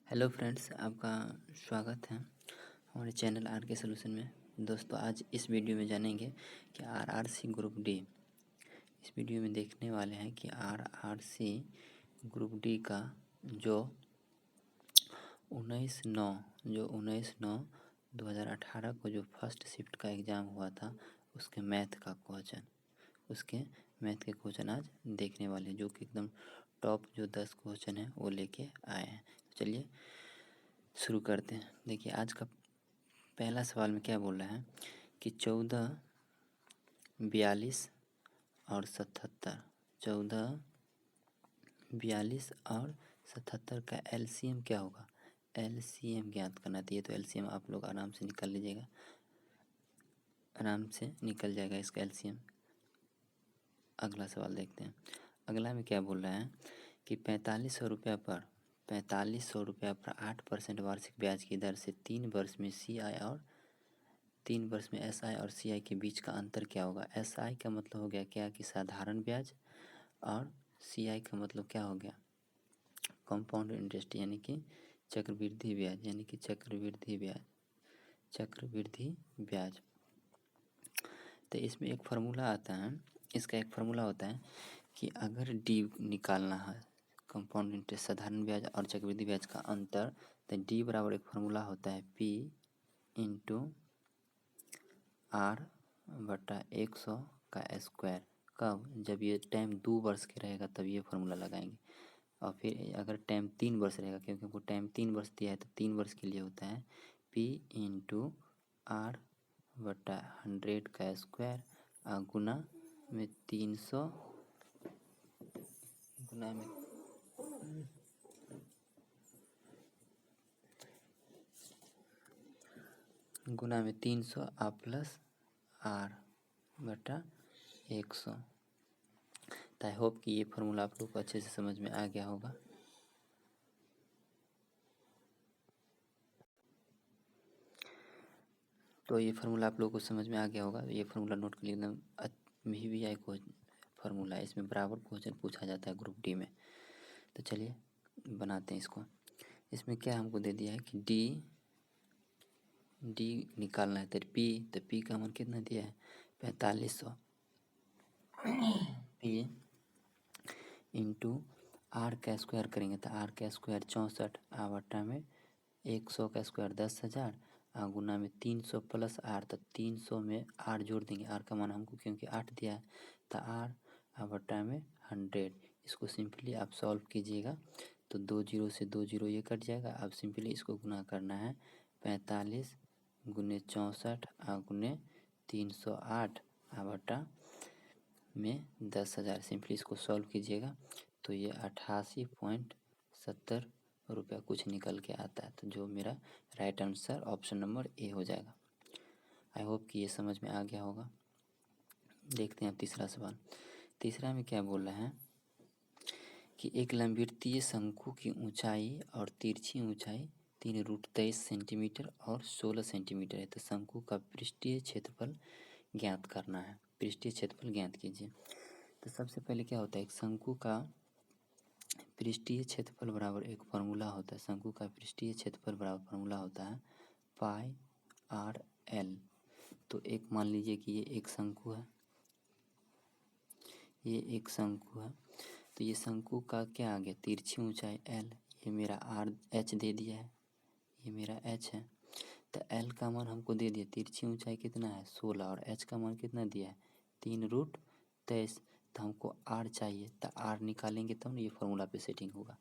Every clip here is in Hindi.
हेलो फ्रेंड्स, आपका स्वागत है हमारे चैनल आर के सॉल्यूशन में। दोस्तों, आज इस वीडियो में जानेंगे कि आरआरसी ग्रुप डी। इस वीडियो में देखने वाले हैं कि आरआरसी ग्रुप डी का जो 19/9/2018 को जो फर्स्ट शिफ्ट का एग्ज़ाम हुआ था, उसके मैथ के क्वेश्चन आज देखने वाले हैं, जो कि एकदम टॉप जो 10 क्वेश्चन हैं वो लेके आए हैं। चलिए शुरू करते हैं। देखिए, आज का पहला सवाल में क्या बोल रहा है कि 14, 42 और 77, 14, 42 और 77 का एलसीएम क्या होगा। एलसीएम ज्ञात करना चाहिए, तो एलसीएम आप लोग आराम से निकाल लीजिएगा, आराम से निकल जाएगा इसका एलसीएम। अगला सवाल देखते हैं। अगला में क्या बोल रहा है कि 4500 रुपया पर 8% वार्षिक ब्याज की दर से 3 वर्ष में एसआई और सीआई के बीच का अंतर क्या होगा। एसआई का मतलब हो गया क्या कि साधारण ब्याज, और सीआई का मतलब क्या हो गया कंपाउंड इंटरेस्ट, यानी कि चक्रवृद्धि ब्याज। तो इसमें एक फार्मूला आता है, इसका एक फार्मूला होता है कि अगर डी निकालना है, कंपाउंड इंटरेस्ट, साधारण ब्याज और चक्रवृद्धि ब्याज का अंतर, तो डी बराबर एक फार्मूला होता है पी इंटू R/100 का स्क्वायर। कब? जब ये टाइम 2 वर्ष के रहेगा तब ये फार्मूला लगाएंगे। और फिर अगर टाइम 3 वर्ष रहेगा, क्योंकि हमको टाइम 3 वर्ष दिया है, तो 3 वर्ष के लिए होता है P इंटू R/100 का स्क्वायर गुना में 300 गुना में गुना में 300 आ प्लस R/100। तो आई होप कि ये फार्मूला आप लोग को अच्छे से समझ में आ गया होगा। तो ये फार्मूला आप लोगों को समझ में आ गया होगा। ये फार्मूला नोट कर लेना, VVI को फार्मूला है, इसमें बराबर क्वेश्चन पूछा जाता है ग्रुप डी में। तो चलिए बनाते हैं इसको। इसमें क्या हमको दे दिया है कि डी निकालना है, तो पी का मान कितना दिया है 4500, पी इंटू आर का स्क्वायर करेंगे तो आर का स्क्वायर 64 बटा में 100 का स्क्वायर 10,000 गुना में 300 प्लस आर, तो 300 में आर जोड़ देंगे, आर का मान हमको क्योंकि 8 दिया है, तो आर बटा में 100। इसको सिंपली आप सॉल्व कीजिएगा तो 2 जीरो से 2 जीरो ये कट जाएगा। अब सिंपली इसको गुना करना है 45 गुने 64 गुने 308 बटा में 10,000। सिंपली इसको सॉल्व कीजिएगा तो ये 88.70 रुपया कुछ निकल के आता है। तो जो मेरा right answer option number A हो जाएगा। आई होप कि ये समझ में आ गया होगा। देखते हैं अब तीसरा सवाल। तीसरा में क्या बोल रहा है कि एक लंबवृत्तीय शंकु की ऊंचाई और तिरछी ऊंचाई 3√23 सेंटीमीटर और 16 सेंटीमीटर है। तो शंकु का पृष्ठीय क्षेत्रफल ज्ञात करना है। पृष्ठीय क्षेत्रफल ज्ञात कीजिए। तो सबसे पहले क्या होता है, एक शंकु का पृष्ठीय क्षेत्रफल बराबर एक फार्मूला होता है। शंकु का पृष्ठीय क्षेत्रफल बराबर फार्मूला होता है πr/l। तो एक मान लीजिए कि ये एक शंकु है, तो ये शंकु का क्या आ गया, तिरछी ऊंचाई l, ये मेरा h दे दिया है, ये मेरा h है। तो l का मान हमको दे दिया, तिरछी ऊंचाई कितना है 16 और h का मान कितना दिया है 3√23। तो हमको r चाहिए, तो r निकालेंगे तब ना ये फार्मूला पे सेटिंग होगा।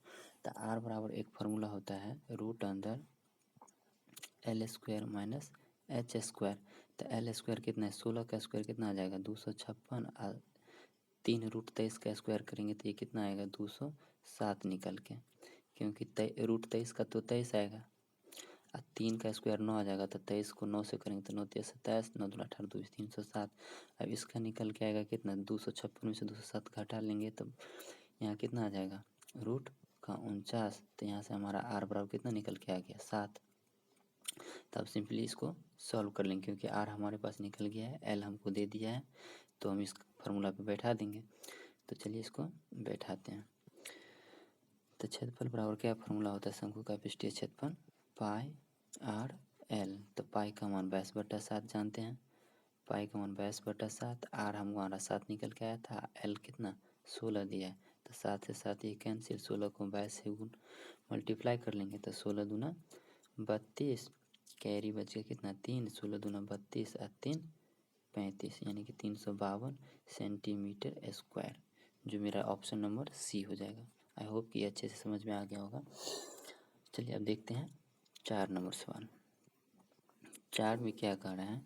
तो r बराबर एक फार्मूला होता है √L² माइनस h²। तो L² कितना है 16 का स्क्वायर कितना आ जाएगा 256, 3√23 का स्क्वायर करेंगे तो ये कितना आएगा 207 निकल के, क्योंकि √23 का तो 23 आएगा, 3 का स्क्वायर 9 आ जाएगा, तो 23 को 9 से करेंगे तो 9 × 27, 9 × 18 2 307। अब इसका निकल के आएगा कितना 256 में से 207 घटा लेंगे तब यहाँ कितना आ जाएगा √49। तो यहाँ से हमारा r बराबर कितना निकल के आ गया 7। तब सिंपली इसको सॉल्व कर लेंगे, क्योंकि r हमारे पास निकल गया है, l हमको दे दिया है, तो हम इस फार्मूला पे बैठा देंगे। तो चलिए इसको बैठाते हैं। तो क्षेत्रफल बराबर क्या फॉर्मूला होता है शंकु का पृष्ठीय क्षेत्रफल पाई आर एल। तो पाई का मान 22/7 जानते हैं, पाई का मान 22/7, आर हमारा 7 निकल के आया था, एल कितना 16 दिया है। तो 7 से 7 ये कैंसिल, 16 को 22 से गुण मल्टीप्लाई कर लेंगे तो 16 दूना 32, कैरी बच गया कितना 3, 16 दूना 32 और 3 35, यानी कि 352 सेंटीमीटर स्क्वायर, जो मेरा ऑप्शन नंबर सी हो जाएगा। आई होप कि अच्छे से समझ में आ गया होगा। चलिए अब देखते हैं 4 नंबर सवाल। 4 में क्या कह रहा है,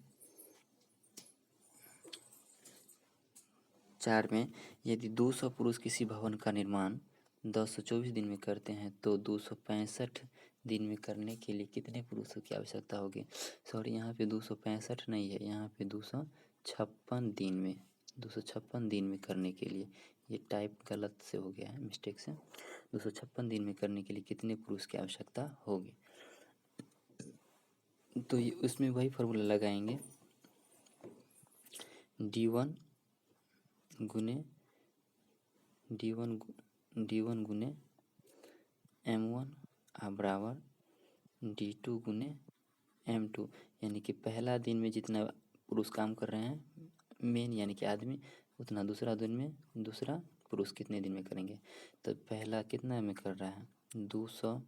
4 में यदि 200 पुरुष किसी भवन का निर्माण 1024 दिन में करते हैं तो 265 दिन में करने के लिए कितने पुरुषों की आवश्यकता होगी। सॉरी, यहाँ पे 265 नहीं है, यहाँ पे 256 दिन में, 256 दिन में करने के लिए, ये टाइप गलत से हो गया है, मिस्टेक से। 256 दिन में करने के लिए कितने पुरुष की आवश्यकता होगी। तो ये उसमें वही फार्मूला लगाएंगे, D1 गुने D1 गुने M1 बराबर D2 गुने M2, यानी कि पहला दिन में जितना पुरुष काम कर रहे हैं मेन यानी कि आदमी, उतना दूसरा दिन में दूसरा पुरुष कितने दिन में करेंगे। तो पहला कितना में कर रहा है 200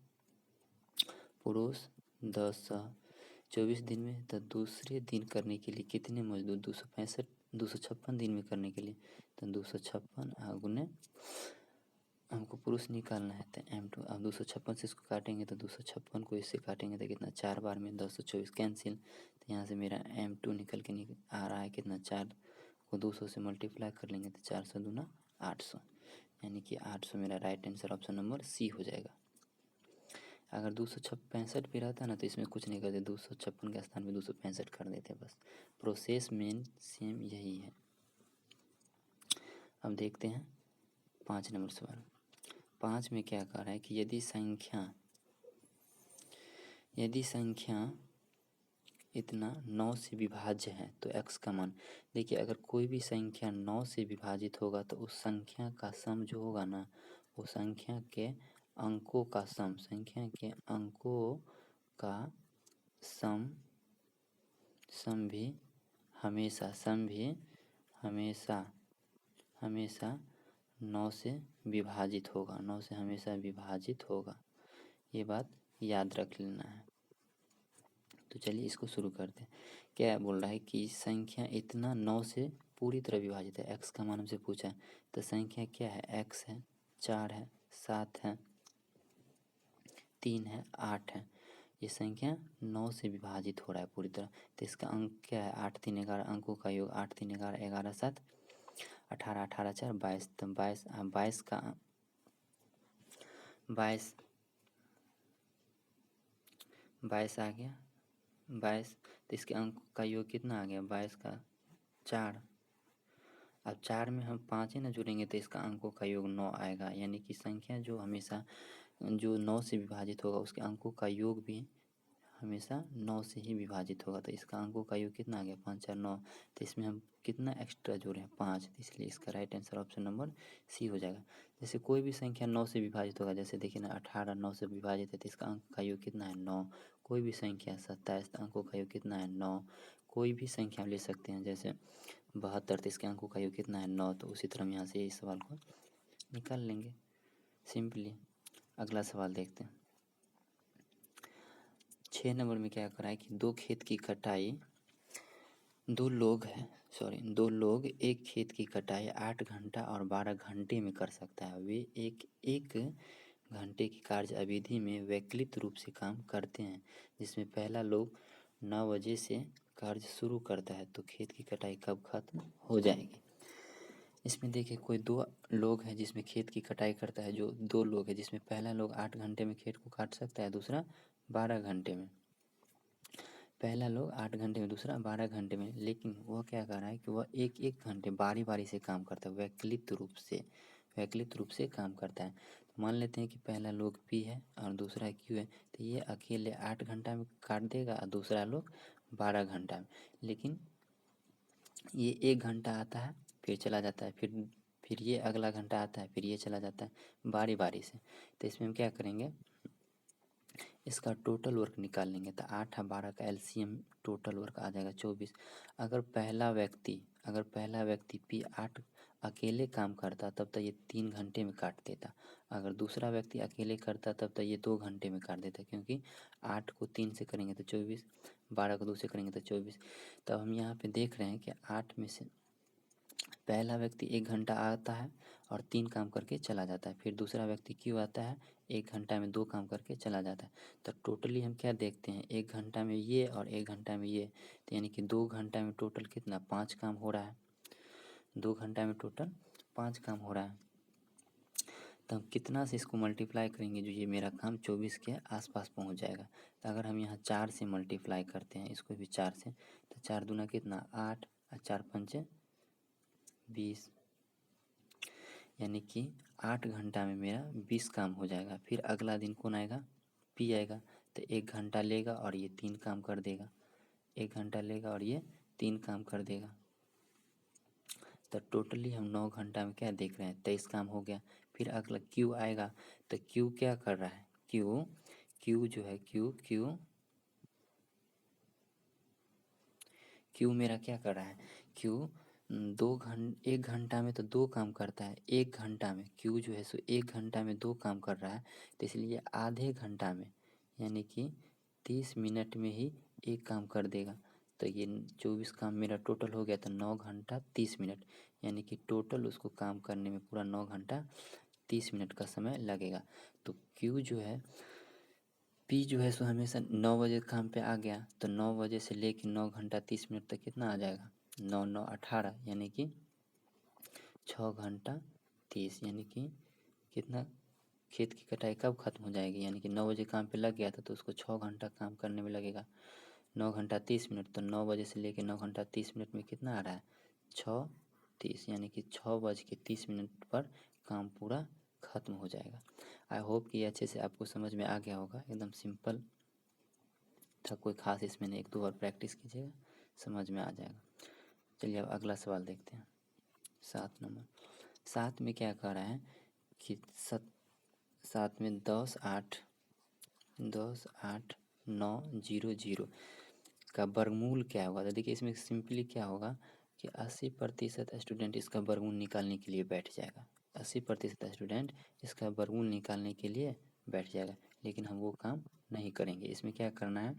पुरुष 1024 दिन में, तो दूसरे दिन करने के लिए कितने मजदूर 256 दिन में करने के लिए, तो 256 गुने हमको पुरुष निकालना है तो M2। अब 256 से इसको काटेंगे तो 256 को इससे काटेंगे तो कितना 4 बार में 1024 कैंसिल, तो यहाँ से मेरा M2 निकल के आ रहा है कितना 4 को 200 से मल्टीप्लाई कर लेंगे तो 400 दूना 800, यानी कि 800 मेरा right answer option number C हो जाएगा। अगर 265 भी रहता ना तो इसमें कुछ नहीं करते, 256 के स्थान में 265 कर देते, बस प्रोसेस मेन सेम यही है। अब देखते हैं 5 नंबर सवाल। 5 में क्या कह रहा है कि यदि संख्या इतना 9 से विभाज्य है तो x का मान, देखिए अगर कोई भी संख्या 9 से विभाजित होगा तो उस संख्या का सम जो होगा ना, वो संख्या के अंकों का सम, संख्या के अंकों का सम भी हमेशा 9 से विभाजित होगा, 9 से हमेशा विभाजित होगा, ये बात याद रख लेना है। तो चलिए इसको शुरू करते हैं। क्या बोल रहा है कि संख्या इतना 9 से पूरी तरह विभाजित है, x का मान हमसे पूछा है, तो संख्या क्या है, x है, 4 है, 7 है, 3 है, 8 है, ये संख्या 9 से विभाजित हो रहा है पूरी तरह। तो इसका अंक क्या है 8 3 11, अंकों का योग 8 3 11 11 7 18 18 4 22, तो 22 आ गया 22, तो इसके अंक का योग कितना आ गया 22 का 4। अब 4 में हम 5 ही ना जोड़ेंगे तो इसका अंकों का योग 9 आएगा, यानी कि संख्या जो हमेशा जो 9 से विभाजित होगा उसके अंकों का योग भी हमेशा 9 से ही विभाजित होगा। तो इसका अंकों का योग कितना आ गया 5 4 9, तो इसमें हम कितना एक्स्ट्रा जोड़े हैं 5, तो इसलिए इसका right answer option number C हो जाएगा। जैसे कोई भी संख्या 9 से विभाजित होगा, जैसे देखिए ना 18 9 से विभाजित है तो इसका अंक का योग कितना है 9। कोई भी संख्या 27, अंकों का योग कितना है 9। कोई भी संख्या ले सकते हैं जैसे 72, तो इसके अंकों का योग कितना है 9। तो उसी तरह हम यहाँ से इस सवाल को निकाल लेंगे सिंपली। अगला सवाल देखते हैं। 6 नंबर में क्या कर रहा है कि दो लोग एक खेत की कटाई 8 घंटा और 12 घंटे में कर सकता है। वे एक घंटे की कार्य अवधि में वैकल्पिक रूप से काम करते हैं, जिसमें पहला लोग 9 बजे से कार्य शुरू करता है तो खेत की कटाई कब खत्म हो जाएगी। इसमें देखिए कोई 2 लोग हैं जिसमें खेत की कटाई करता है, जो 2 लोग हैं जिसमें पहला लोग 8 घंटे में खेत को काट सकता है, दूसरा 12 घंटे में। पहला लोग 8 घंटे में, दूसरा 12 घंटे में, लेकिन वह क्या कर रहा है कि वह एक घंटे बारी बारी से काम करता है, वैकल्पिक रूप से काम करता है। तो मान लेते हैं कि पहला लोग P है और दूसरा Q है, तो ये अकेले 8 घंटा में काट देगा और दूसरा लोग 12 घंटा में। लेकिन ये 1 घंटा आता है फिर चला जाता है, फिर फिर ये अगला घंटा आता है, फिर ये चला जाता है बारी बारी से। तो इसमें हम क्या करेंगे, इसका टोटल वर्क निकाल लेंगे। तो 8 और 12 का एलसीएम टोटल वर्क आ जाएगा 24। अगर पहला व्यक्ति P8 अकेले काम करता तब तो ये 3 घंटे में काट देता। अगर दूसरा व्यक्ति अकेले करता तब तो ये 2 घंटे में काट देता, क्योंकि 8 को 3 से करेंगे तो 24, 12 को 2 से करेंगे तो 24। तब हम यहाँ पे देख रहे हैं कि 8 में से पहला व्यक्ति 1 घंटा आता है और 3 काम करके चला जाता है। फिर दूसरा व्यक्ति क्यों आता है, 1 घंटा में 2 काम करके चला जाता है। तो टोटली हम क्या देखते हैं, 1 घंटा में ये और 1 घंटा में ये, तो यानी कि 2 घंटा में टोटल कितना 5 काम हो रहा है। 2 घंटा में टोटल 5 काम हो रहा है। तो हम कितना से इसको मल्टीप्लाई करेंगे, जो ये मेरा काम 24 के आसपास पहुंच जाएगा। तो अगर हम यहाँ 4 से मल्टीप्लाई करते हैं इसको भी 4 से, तो 4 दूना कितना 8 और 4 पंचे 20, यानी कि 8 घंटा में मेरा 20 काम हो जाएगा। फिर अगला दिन कौन आएगा, P आएगा। तो 1 घंटा लेगा और ये 3 काम कर देगा, 1 घंटा लेगा और ये 3 काम कर देगा। तो टोटली हम 9 घंटा में क्या देख रहे हैं, 23 काम हो गया। फिर अगला Q आएगा। तो Q क्या कर रहा है, Q जो है Q मेरा क्या कर रहा है, Q 1 घंटा में तो 2 काम करता है। 1 घंटा में Q जो है सो 1 घंटा में 2 काम कर रहा है। तो इसलिए आधे घंटा में यानी कि 30 मिनट में ही 1 काम कर देगा। तो ये 24 काम मेरा टोटल हो गया। तो 9 घंटा 30 मिनट, यानी कि टोटल उसको काम करने में पूरा 9 घंटा 30 मिनट का समय लगेगा। तो Q जो है, P जो है सो हमेशा 9 बजे काम पे आ गया। तो 9 बजे से लेके 9 घंटा 30 मिनट तक कितना आ जाएगा, 9 9 18, यानी कि 6 घंटा 30, यानी कि कितना, खेत की कटाई कब ख़त्म हो जाएगी, यानी कि 9 बजे काम पे लग गया था तो उसको 6 घंटा काम करने में लगेगा। 9 घंटा 30 मिनट, तो 9 बजे से लेके 9 घंटा 30 मिनट में कितना आ रहा है 6:30, यानी कि 6:30 पर काम पूरा ख़त्म हो जाएगा। आई होप कि अच्छे से आपको समझ में आ गया होगा। एकदम सिंपल था, कोई ख़ास इसमें नहीं। 1-2 बार प्रैक्टिस कीजिएगा, समझ में आ जाएगा। चलिए अब अगला सवाल देखते हैं। 7 नंबर, 7 में क्या कह रहा है कि 7 में 10 8 9 0 0 का वर्गमूल क्या होगा। तो देखिए इसमें सिंपली क्या होगा कि 80% स्टूडेंट इसका वर्गमूल निकालने के लिए बैठ जाएगा। 80% स्टूडेंट इसका वर्गमूल निकालने के लिए बैठ जाएगा, लेकिन हम वो काम नहीं करेंगे। इसमें क्या करना है,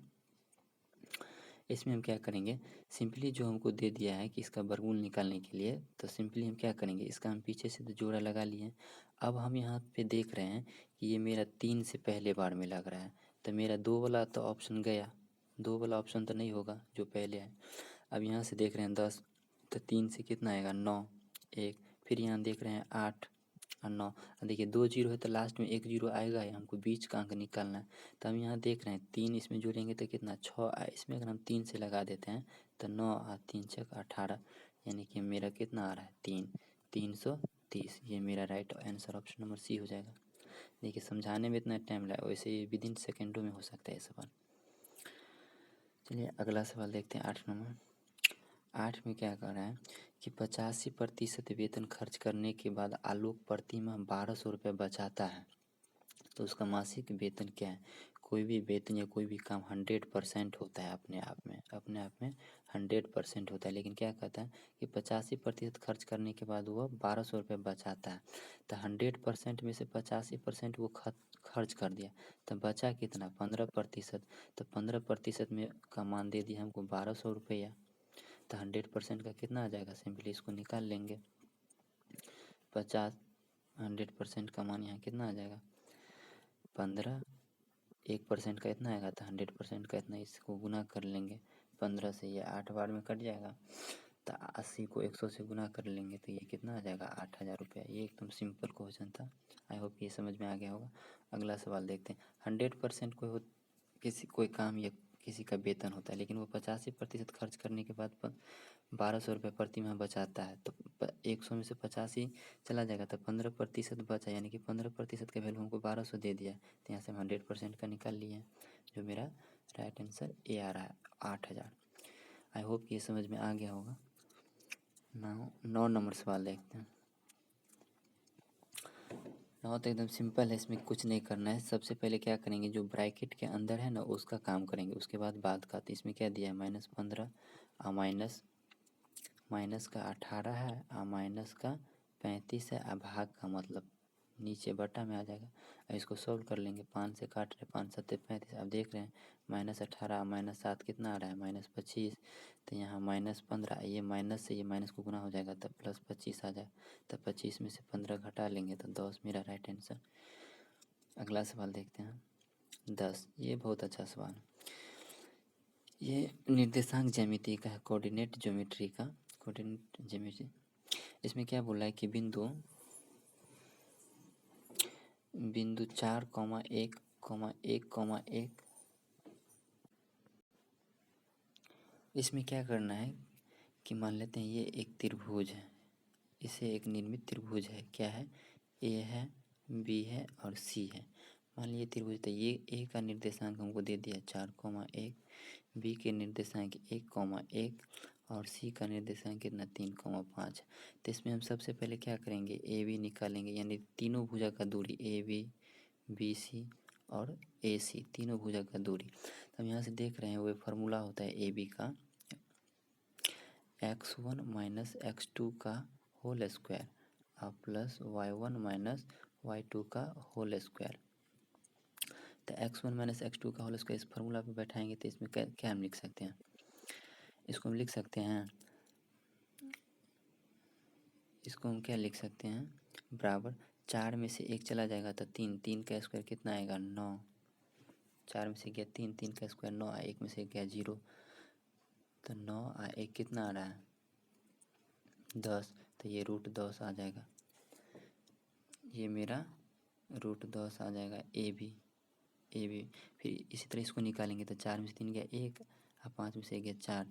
इसमें हम क्या करेंगे, सिंपली जो हमको दे दिया है कि इसका वर्गमूल निकालने के लिए, तो सिंपली हम क्या करेंगे, इसका हम पीछे से तो जोड़ा लगा लिए हैं। अब हम यहाँ पे देख रहे हैं कि ये मेरा 3 से पहले बार में लग रहा है। तो मेरा 2 वाला तो ऑप्शन गया, 2 वाला ऑप्शन तो नहीं होगा जो पहले है। अब यहाँ से देख रहे हैं 10, तो 3 से कितना आएगा 9 1, फिर यहाँ देख रहे हैं 8 और 9। देखिए 2 0 है तो लास्ट में 1 0 आएगा ही, हमको बीच का अंक निकालना है। तो हम यहाँ देख रहे हैं 3 इसमें जोड़ेंगे तो कितना 6, इसमें अगर हम 3 से लगा देते हैं तो 9 और 3 छक 18, यानी कि मेरा कितना आ रहा है 330। ये मेरा right answer option number C हो जाएगा। देखिए समझाने में इतना टाइम लगा, वैसे ही विदिन सेकेंडों में हो सकता है ये सवाल। चलिए अगला सवाल देखते हैं 8 नंबर। 8 में क्या कह रहा है कि 85% वेतन खर्च करने के बाद आलोक प्रति माह 1200 रुपये बचाता है, तो उसका मासिक वेतन क्या है। कोई भी वेतन या कोई भी काम 100% होता है अपने आप में 100% होता है, लेकिन क्या कहता है कि 85% खर्च करने के बाद वह 1200 रुपये बचाता है। तो 100% में से 85% वो खर्च कर दिया, तो बचा कितना 15%। तो 15% में का मान दे दिया हमको 1200 रुपया। तो 100% का कितना आ जाएगा, सिंपली इसको निकाल लेंगे। 100% का मान यहाँ कितना आ जाएगा 15, 1% का इतना आएगा, तो 100% का इतना, इसको गुना कर लेंगे 15 से, ये 8 बार में कट जाएगा। तो 80 को 100 से गुना कर लेंगे तो ये कितना आ जाएगा 8000 रुपया। ये एकदम सिंपल क्वेश्चन था, आई होप ये समझ में आ गया होगा। अगला सवाल देखते हैं। 100% कोई काम या किसी का वेतन होता है, लेकिन वो 85% खर्च करने के बाद 1200 रुपये प्रति माह बचाता है। तो 100 में से 85 चला जाएगा तो 15% बचा, यानी कि 15% का वैल्यू हमको 1200 दे दिया। तो यहाँ से हम 100% का निकाल लिए हैं, जो मेरा राइट आंसर ए आ रहा है 8000। आई होप ये समझ में आ गया होगा। 9 नंबर सवाल देखते हैं। ना तो एकदम सिंपल है, इसमें कुछ नहीं करना है। सबसे पहले क्या करेंगे, जो ब्रैकेट के अंदर है ना उसका काम करेंगे, उसके बाद का। तो इसमें क्या दिया है, -15 और माइनस का 18 है और माइनस का 35 है और भाग का मतलब नीचे बटा में आ जाएगा। अब इसको सॉल्व कर लेंगे, 5 से काट रहे, 5 7 35। अब देख रहे हैं -18 और -7 कितना आ रहा है, -25। तो यहाँ -15, ये माइनस से ये माइनस को गुना हो जाएगा तब +25 आ जाए। तब 25 में से 15 घटा लेंगे तो 10 मेरा राइट आंसर। अगला सवाल देखते हैं 10। ये बहुत अच्छा सवाल है। ये निर्देशांक ज्यामिति का है, कोऑर्डिनेट ज्योमेट्री का, कोऑर्डिनेट ज्योमेट्री। इसमें क्या बोला है कि बिंदु 4,1,1,1। इसमें क्या करना है कि मान लेते हैं ये एक त्रिभुज है, इसे एक निर्मित त्रिभुज है, क्या है, ए है, बी है और सी है। मान लीजिए त्रिभुज, तो ये ए का निर्देशांक हमको दे दिया 4,1, बी के निर्देशांक 1,1 और सी का निर्देशांक कितना 3,5। तो इसमें हम सबसे पहले क्या करेंगे, ए बी निकालेंगे, यानी तीनों भुजा का दूरी ए बी, बी सी और ए सी, तीनों भुजा का दूरी। तो हम यहाँ से देख रहे हैं वो फार्मूला होता है ए बी का, x1 माइनस x2 का होल स्क्वायर और प्लस y1 माइनस y2 का होल स्क्वायर। तो x1 माइनस x2 का होल स्क्वायर इस फार्मूला पे बैठाएंगे तो इसमें क्या हम लिख सकते हैं, इसको हम लिख सकते हैं, इसको हम क्या लिख सकते हैं, बराबर 4 में से 1 चला जाएगा तो 3, 3 का स्क्वायर कितना आएगा 9, 4 में से गया 3, 3 का स्क्वायर 9, 1 में से गया 0, तो 9 और 1 कितना आ रहा है 10, तो ये √10 आ जाएगा। ये मेरा √10 आ जाएगा ए बी। फिर इसी तरह इसको निकालेंगे तो 4 में से 3 गया 1 और 5 में से गया 4,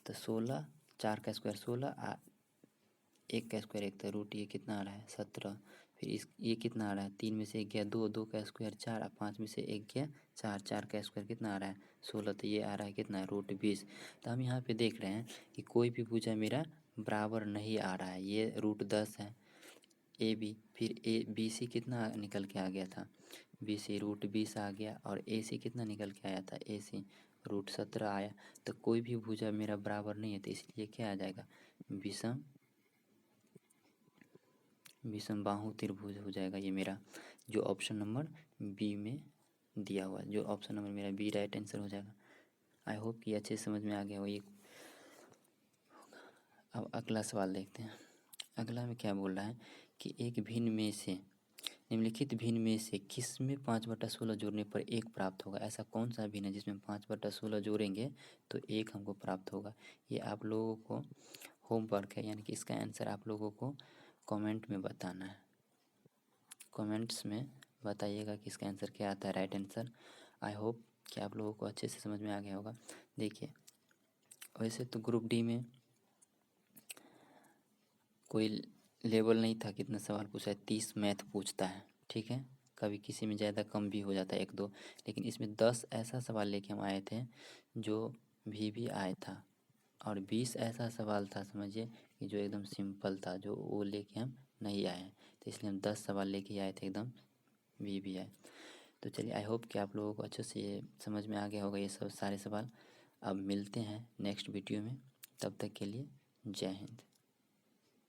तो 16, 4 का स्क्वायर 16 और 1 का स्क्वायर 1, तो रूट ये कितना आ रहा है 17। फिर ये कितना आ रहा है, 3 में से 1 गया 2, 2 का स्क्वायर 4 और 5 में से 1 गया 4, 4 का स्क्वायर कितना आ रहा है 16, तो ये आ रहा है कितना √20। तो हम यहाँ पे देख रहे हैं कि कोई भी भुजा मेरा बराबर नहीं आ रहा है, ये √10 है ए बी। फिर ए बी सी कितना निकल के आ गया था, बी सी √20 आ गया, और ए सी कितना निकल के आया था, ए सी √17 आया। तो कोई भी भुजा मेरा बराबर नहीं है, तो इसलिए क्या आ जाएगा, विषम बाहु त्रिभुज हो जाएगा ये मेरा, जो ऑप्शन नंबर बी में दिया हुआ है, जो ऑप्शन नंबर मेरा बी राइट आंसर हो जाएगा। आई होप कि अच्छे समझ में आ गया हो ये। अब अगला सवाल देखते हैं। अगला में क्या बोल रहा है कि एक भिन्न में से, निम्नलिखित भिन्न में से किस में 5/16 जोड़ने पर 1 प्राप्त होगा। ऐसा कौन सा भिन्न है जिसमें 5/16 जोड़ेंगे तो 1 हमको प्राप्त होगा। ये आप लोगों को होमवर्क है, यानी कि इसका आंसर आप लोगों को कमेंट में बताना है। कमेंट्स में बताइएगा कि इसका आंसर क्या आता है राइट आंसर। आई होप कि आप लोगों को अच्छे से समझ में आ गया होगा। देखिए, वैसे तो ग्रुप डी में कोई लेवल नहीं था, कितना सवाल पूछा है, 30 मैथ पूछता है, ठीक है। कभी किसी में ज़्यादा कम भी हो जाता है 1-2, लेकिन इसमें 10 ऐसा सवाल लेके हम आए थे जो भी आया था, और 20 ऐसा सवाल था समझिए कि जो एकदम सिंपल था, जो वो लेके हम नहीं आए हैं। तो इसलिए हम 10 सवाल लेके आए थे एकदम भी आए। तो चलिए, आई होप कि आप लोगों को अच्छे से ये समझ में आ गया होगा ये सब सारे सवाल। अब मिलते हैं नेक्स्ट वीडियो में, तब तक के लिए जय हिंद।